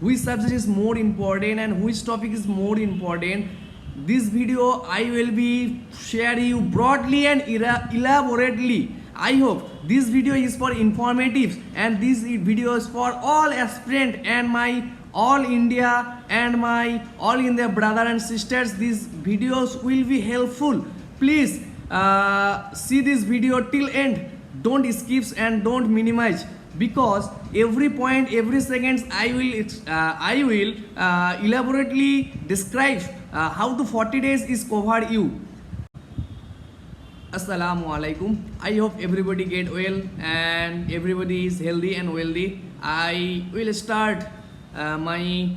which subject is more important and which topic is more important. This video I will be sharing you broadly and elaborately. I hope this video is for informative and this video is for all aspirant and my all India and my all India brother and sisters. These videos will be helpful. Please see this video till end. Don't skip and don't minimize, because every point, every seconds I will elaborately describe how the 40 days is covered you. Assalamu alaikum. I hope everybody get well and everybody is healthy and wealthy. I will start my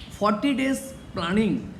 40 days planning,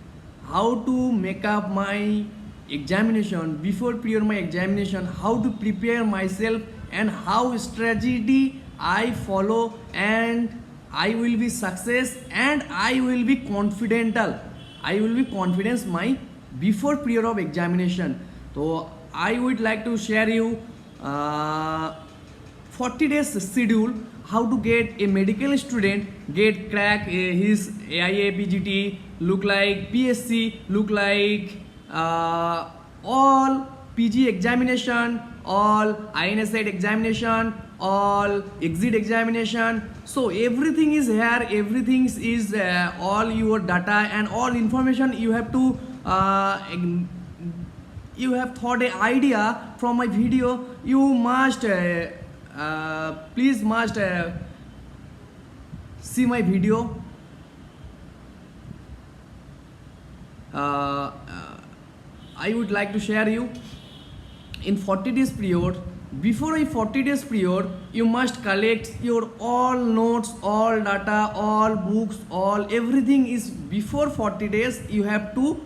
how to make up my examination, before prior my examination, how to prepare myself and how strategy I follow, and I will be success and I will be confidential. I will be confidence my before prior of examination. So I would like to share you 40 days schedule, how to get a medical student get crack his AIA PGT, look like PSC, look like all PG examination, all INSET examination, all exit examination. So everything is here, everything is all your data and all information you have to you have thought an idea from my video. You must please must see my video. I would like to share you in 40 days period. Before a 40 days period, you must collect your all notes, all data, all books, all everything is before 40 days. You have to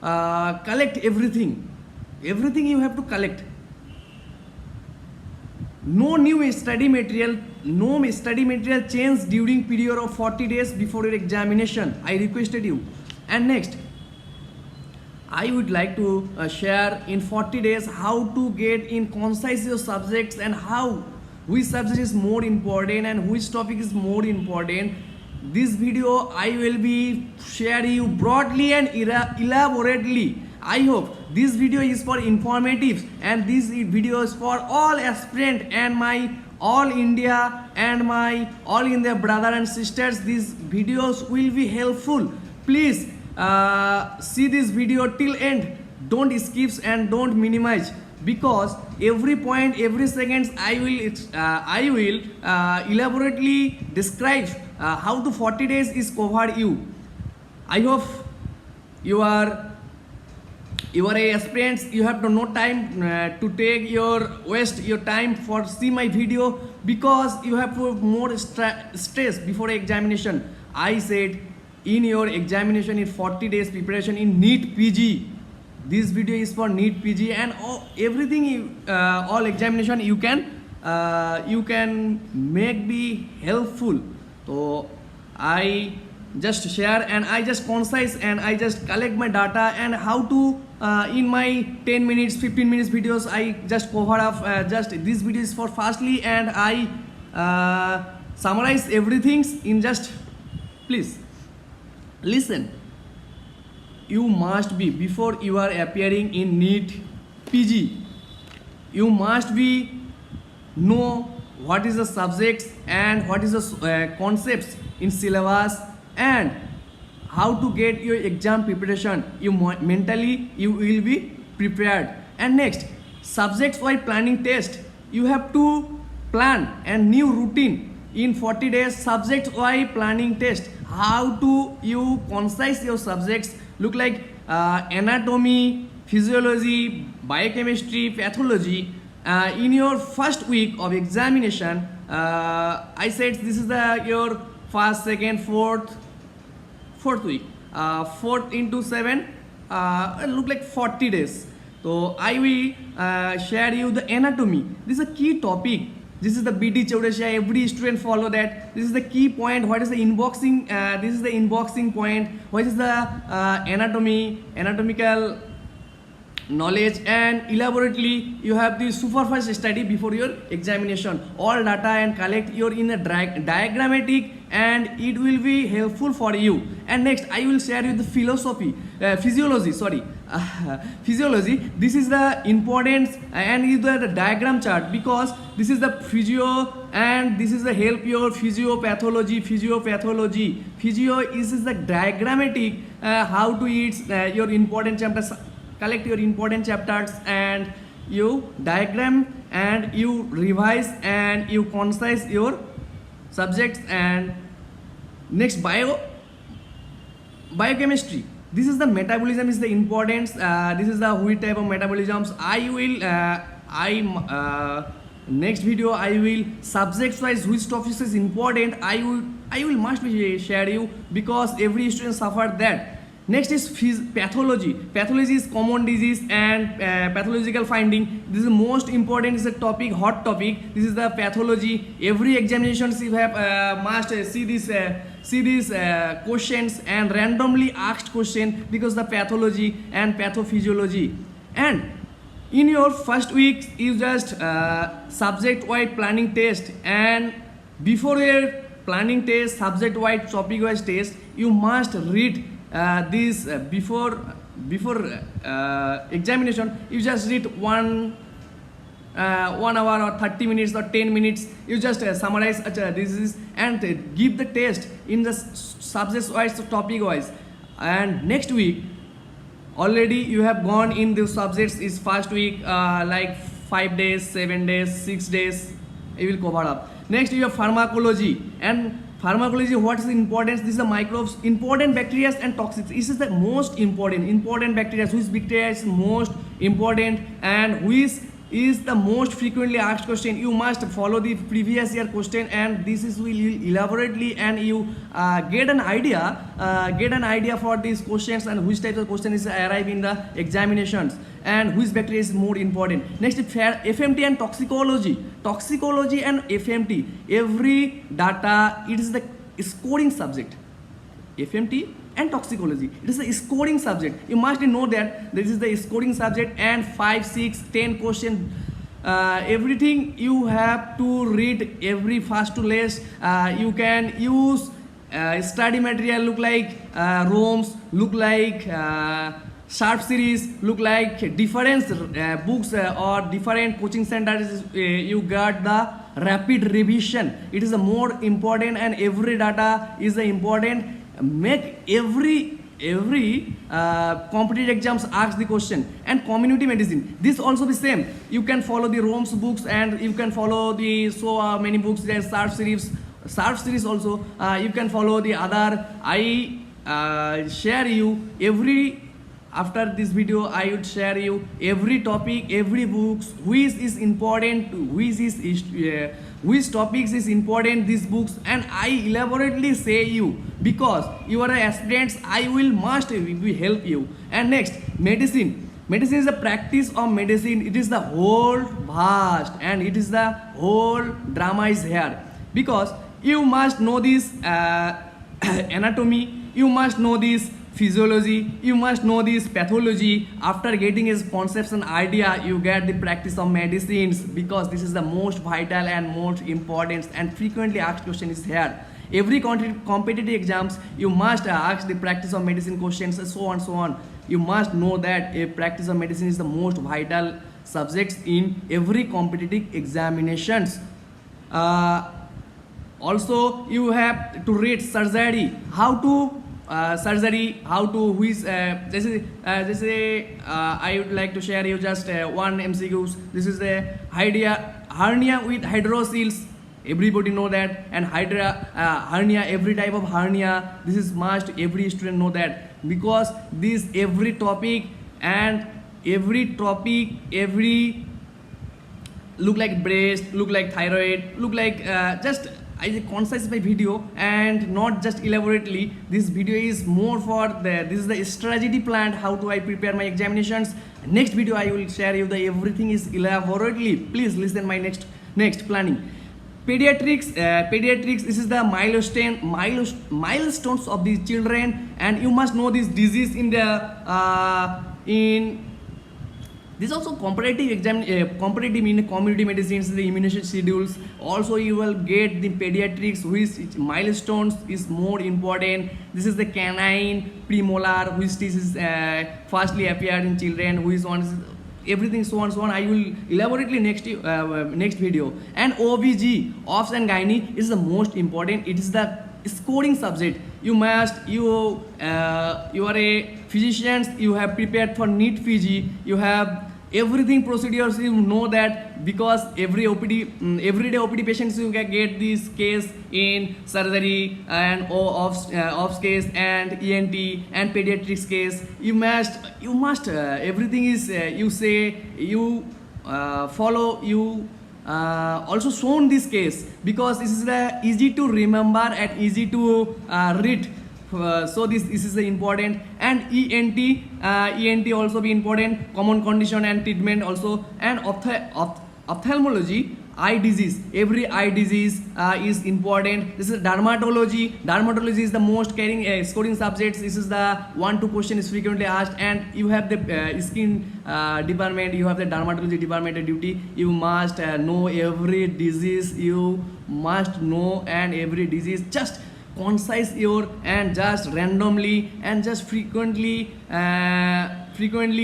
collect everything. Everything you have to collect. No new study material, no study material change during period of 40 days before your examination. I requested you. And next, I would like to share in 40 days how to get in concise your subjects and how which subject is more important and which topic is more important. This video I will be sharing you broadly and elaborately. I hope this video is for informative and this video is for all aspirant and my all India and my all India brother and sisters. These videos will be helpful. Please see this video till end. Don't skip and don't minimize, because every point, every seconds I will elaborately describe how the 40 days is covered you. I hope you are a aspirants. You have no time to take your waste your time for see my video, because you have more stress before examination. I said in your examination in 40 days preparation in NEET PG. This video is for NEET PG and everything all examination you can make be helpful. So I just share and I just concise and I just collect my data and how to in my 10 minutes 15 minutes videos I just cover up just this video is for fastly and I summarize everything in just please listen. You must be before you are appearing in NEET PG, you must be know what is the subjects and what is the concepts in syllabus and how to get your exam preparation. You mentally you will be prepared. And next, subjects while planning test, you have to plan a new routine in 40 days subject while planning test. How to you concise your subjects, look like anatomy, physiology, biochemistry, pathology. In your first week of examination, I said this is your first, second, fourth week. 4 into 7 look like 40 days. So I will share you the anatomy. This is a key topic. This is the BD Chaudhary. Every student follow that. This is the key point. What is the inboxing? This is the inboxing point. What is the anatomical knowledge, and elaborately you have the supervised study before your examination. All data and collect your in a diagrammatic and it will be helpful for you. And next I will share you the physiology, physiology. This is the importance, and is the diagram chart, because this is the physio and this is the help your physiopathy. Physio is the diagrammatic, how to eat your important chapters, collect your important chapters and you diagram and you revise and you concise your subjects. And next biochemistry. This is the metabolism is the importance. This is the which type of metabolisms. I will next video I will subjects wise which topics is important. I will must be share you, because every student suffer that. Next is pathology. Pathology is common disease and pathological finding. This is most important, is a topic, hot topic. This is the pathology. Every examinations you have must see these questions and randomly asked question, because the pathology and pathophysiology. And in your first week you just subject wide planning test, and before your planning test, subject wide topic wise test, you must read this before examination. You just read 1 hour or 30 minutes or 10 minutes. You just summarize this is and give the test in the subject wise, topic wise. And next week already you have gone in the subjects. Is first week like 5 days, 7 days, 6 days you will cover up. Next you have pharmacology. And pharmacology, what is the importance? This is the microbes, important bacteria and toxics. This is the most important bacteria. Which bacteria is most important and which is the most frequently asked question? You must follow the previous year question, and this is will elaborately, and you get an idea for these questions and which type of question is arrive in the examinations and which bacteria is more important. Next, FMT and toxicology and FMT, every data, it is the scoring subject. FMT and toxicology, it is a scoring subject. You must know that this is the scoring subject, and 5, 6, 10 question, everything you have to read every first to last. You can use study material, look like ROMs, look like sharp series, look like different books or different coaching centers. You got the rapid revision. It is the more important, and every data is the important. Make every competitive exams ask the question. And community medicine, this also the same. You can follow the ROMs books, and you can follow the many books. There sharp series also. You can follow the other. I share you every. After this video, I would share you every topic, every books, which is important, which topics is important, these books, and I elaborately say you, because you are aspirants. I will must help you. And next, medicine. Medicine is the practice of medicine. It is the whole vast, and it is the whole drama is here, because you must know this anatomy, you must know this physiology, you must know this pathology. After getting his concepts and idea, you get the practice of medicines, because this is the most vital and most important and frequently asked question is here. Every competitive exams, you must ask the practice of medicine questions, and so on. You must know that a practice of medicine is the most vital subjects in every competitive examinations. Also, you have to read surgery, how to which I would like to share you just one MCQs. This is the hernia with hydrocele. Everybody know that. And hernia, every type of hernia, this is must every student know that, because this every topic look like breast, look like thyroid, look like just I concise my video and not just elaborately. This video is more for this is the strategy plan, how do I prepare my examinations. Next video I will share you the everything is elaborately. Please listen my next planning. Pediatrics, this is the milestones of these children, and you must know this disease in the This also comparative exam, comparative in community medicines, the immunization schedules. Also, you will get the pediatrics, which milestones is more important. This is the canine premolar, which is firstly appeared in children, which one is everything so on so on. I will elaborately next video. And OBG, obs and gynae, is the most important. It is the scoring subject. You are a physicians, you have prepared for NEET PG, you have everything procedures, you know that, because everyday OPD patients you can get this case in surgery and ops case and ENT and pediatrics case. You must everything is you say you follow, you also shown this case, because this is the easy to remember and easy to read. So this is the important. And ENT also be important, common condition and treatment also. And ophthalmology, eye disease, every eye disease is important. This is dermatology is the most scoring subjects. This is the 1-2 question is frequently asked. And you have the skin department, you have the dermatology department duty. You must know every disease, you must know, and every disease just concise your and just randomly and just frequently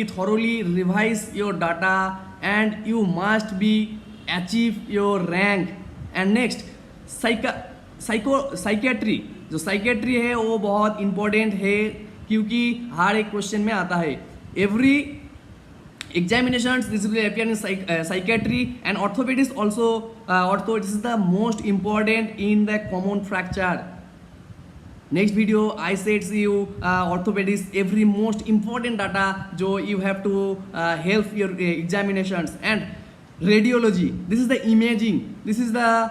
thoroughly revise your data, and you must be achieve your rank. And next psychiatry, जो psychiatry है वो बहुत important है, क्योंकि हर एक question में आता है. Every examinations this will appear in psychiatry and orthopedics also. Ortho, this is the most important in the common fracture. Next video I said to you orthopedics, every most important data जो you have to help your examinations. And radiology, this is the imaging, this is the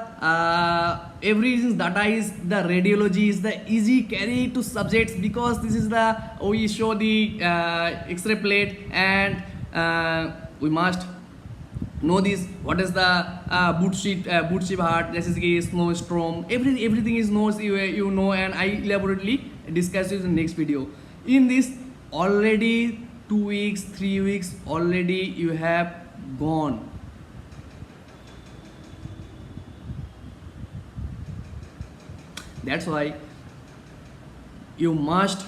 every data is the radiology is the easy carry to subjects, because this is the we show the x-ray plate, and we must know this, what is the boot sheet heart, this is the snowstorm, everything is knows, you know, and I elaborately discuss this in the next video. In this already 2 weeks 3 weeks already you have gone. That's why you must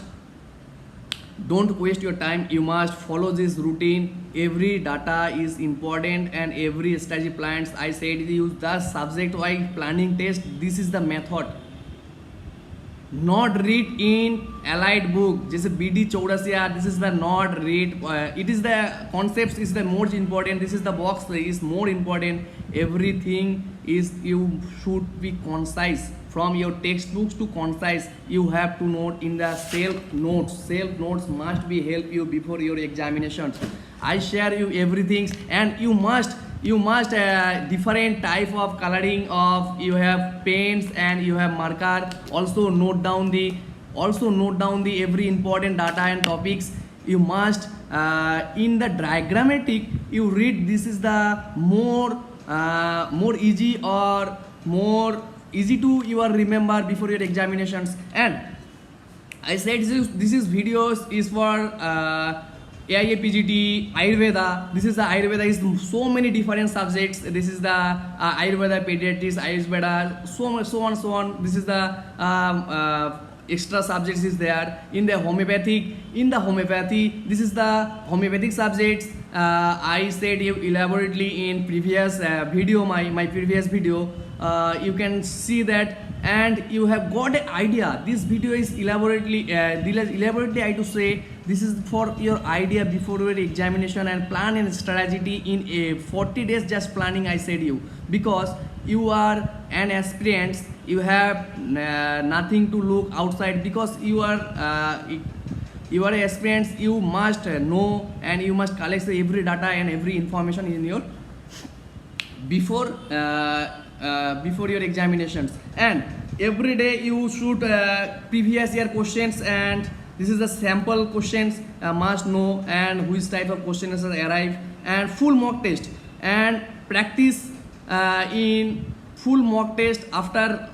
don't waste your time, you must follow this routine. Every data is important and every strategy plans. I said use the subject wise planning test. This is the method, not read in allied book जैसे BD Chaurasia. This is the not read, it is the concepts is the most important. This is the box is more important. Everything is you should be concise, from your textbooks to concise. You have to note in the self notes must be help you before your examinations. I share you everything, and you must different type of coloring of, you have pens and you have marker. Also note down the every important data and topics. You must in the diagrammatic you read. This is the more easy or more easy to you are remember before your examinations. And I said this is videos is for AIA PGT, Ayurveda. This is the Ayurveda is so many different subjects. This is the Ayurveda pediatrics, Ayurveda, so on. This is the extra subjects is there. In the homeopathy, this is the homeopathic subjects. I said you elaborately in previous video, my previous video. You can see that, and you have got an idea. This video is elaborately I to say this is for your idea before your examination, and plan and strategy in a 40 days just planning. I said you, because you are an aspirant, you have nothing to look outside, because you are an aspirant. You must know and you must collect every data and every information in your before your examinations. And every day you should previous year questions, and this is the sample questions must know, and which type of questions arrive, and full mock test, and practice in full mock test. After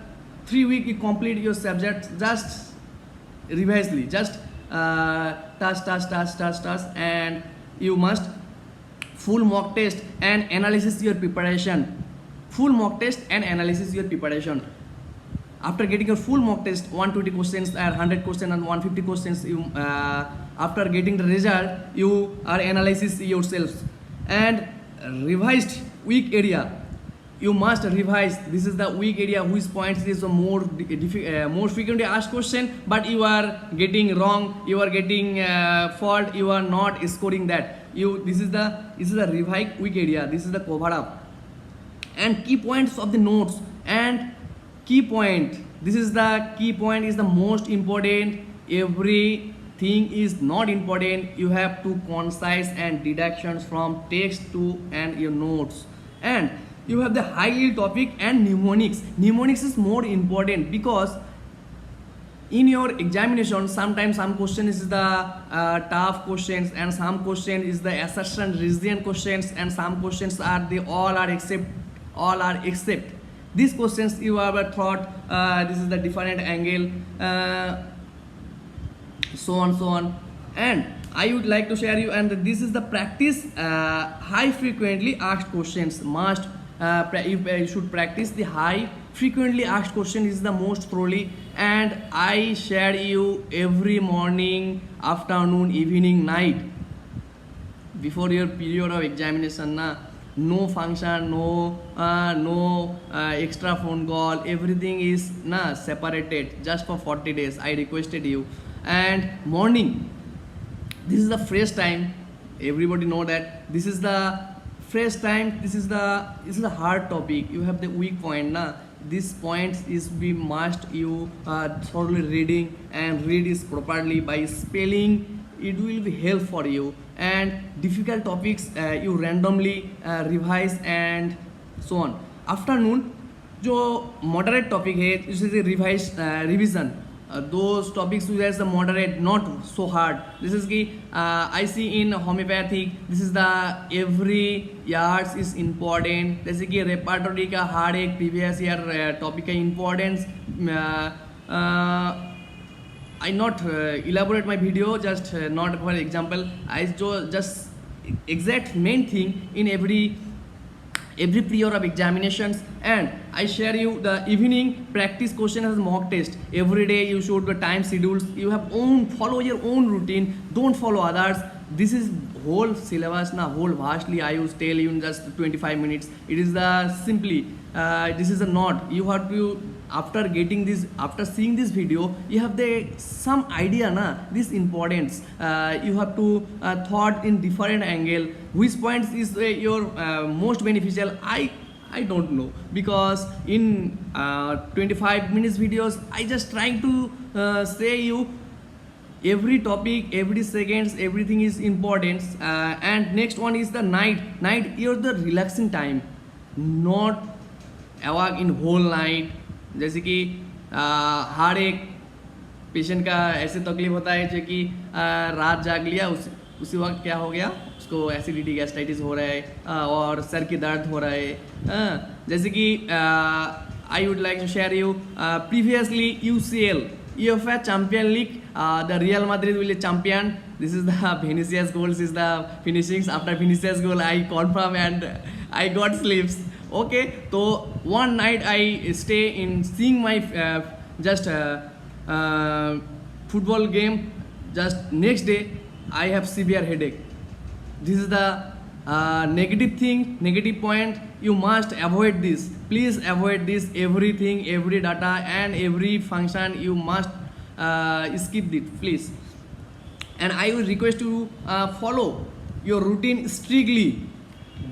3 weeks you complete your subject, just revisely, just task, and you must full mock test and analysis your preparation. Full mock test and analysis your preparation. After getting your full mock test, 120 questions or 100 questions and 150 questions, you after getting the result, you are analysis yourselves. And revised weak area, you must revise. This is the weak area, which points is the more more frequently asked question, but you are getting wrong, you are getting fault, you are not scoring that. This is the revised weak area. This is the cover up. And key points of the notes and key point. This is the key point is the most important. Everything is not important. You have to concise and deductions from text to and your notes. And you have the high yield topic and mnemonics. Mnemonics is more important because in your examination sometimes some question is the tough questions, and some question is the assertion reason questions, and some questions are the all are except these questions you have thought this is the different angle, so on. And I would like to share you, and this is the practice high frequently asked questions must you should practice the high frequently asked question is the most thoroughly. And I share you every morning, afternoon, evening, night before your period of examination na. No function, no extra phone call, everything is separated just for 40 days. I requested you. And morning, this is the fresh time, everybody know that this is the fresh time. This is the hard topic. You have the weak point na. This point is we must you thoroughly reading and read is properly by spelling. It will be help for you. And difficult topics you randomly revise and so on. Afternoon जो moderate topic है इसे revise revision. Those topics which is the moderate, not so hard. This is the I see in homeopathic. This is the every yards is important. जैसे कि repertory का हर एक previous year topic का importance. I not elaborate my video, just not for example. I just exact main thing in every period of examinations. And I share you the evening practice question as mock test. Every day you should the time schedules. You have follow your own routine. Don't follow others. This is whole syllabus na whole vastly. I will tell you in just 25 minutes. It is the simply this is a not. You have to after seeing this video, you have the some idea na this importance. You have to thought in different angle. Which points is your most beneficial? I don't know, because in 25 minutes videos I just trying to say you every topic, every seconds, everything is important. And next one is the night. You're the relaxing time, not awake in whole night. जैसे कि हर एक patient का ऐसे तकलीफ होता है जो कि रात जाग लिया उसी वक्त क्या हो गया, उसको एसिडिटी गैस्ट्राइटिस हो रहा है और सर की दर्द हो रहा है. जैसे कि I would like to share you previously UCL UEFA Champion League, the Real Madrid will be champion. This is the Vinicius goals is the finishings. After Vinicius goal I confirm and I got sleeps. Okay, so one night I stay in seeing my just football game. Just next day I have severe headache. This is the negative thing, negative point. You must avoid this. Please avoid this. Everything, every data and every function you must skip it, please. And I will request you follow your routine strictly.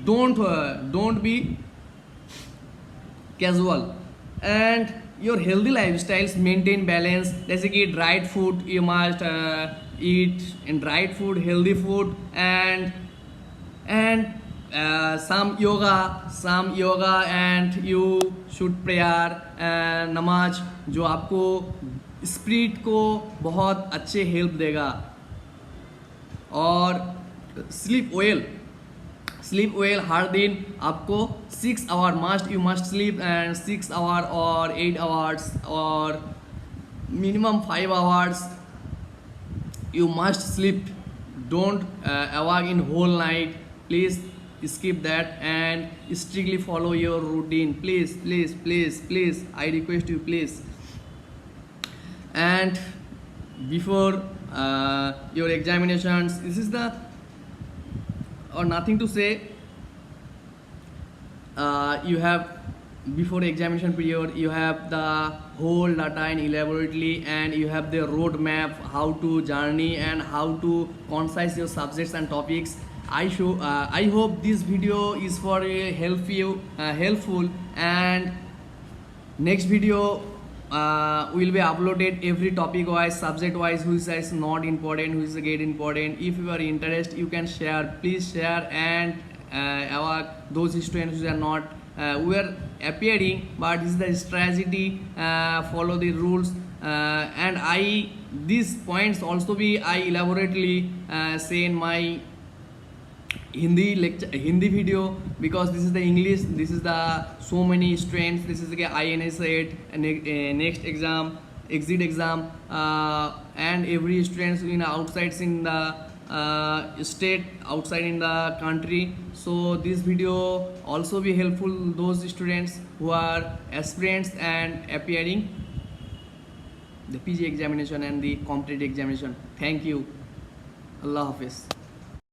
Don't be casual. And your healthy lifestyles maintain balance. जैसे कि dried food you must eat, and dried food, healthy food, and some yoga and you should prayer and नमाज जो आपको spirit को बहुत अच्छे help देगा. और स्लीप वेल हर दिन आपको 6 hour you must sleep, and 6 hour और 8 आवर्स और minimum 5 hours you must sleep. Don't awake in whole night. Please skip that and strictly follow your routine. Please, please, please, please, I request you, please. And before your examinations, this is the or nothing to say. You have before examination period, you have the whole data and elaborately, and you have the roadmap how to journey and how to concise your subjects and topics. I hope this video is for helpful, and next video will be uploaded every topic wise, subject wise, which is not important, which is get important. If you are interested, you can share, please share. And those students who are not we are appearing, but this is the strategy, follow the rules, and these points also be I elaborately say in my Hindi video, because this is the English, this is the so many strengths, this is the INS 8 next exam, exit exam, and every students in outside in the state, outside in the country. So this video also be helpful those students who are aspirants and appearing the PG examination and the competitive examination. Thank you. Allah Hafiz.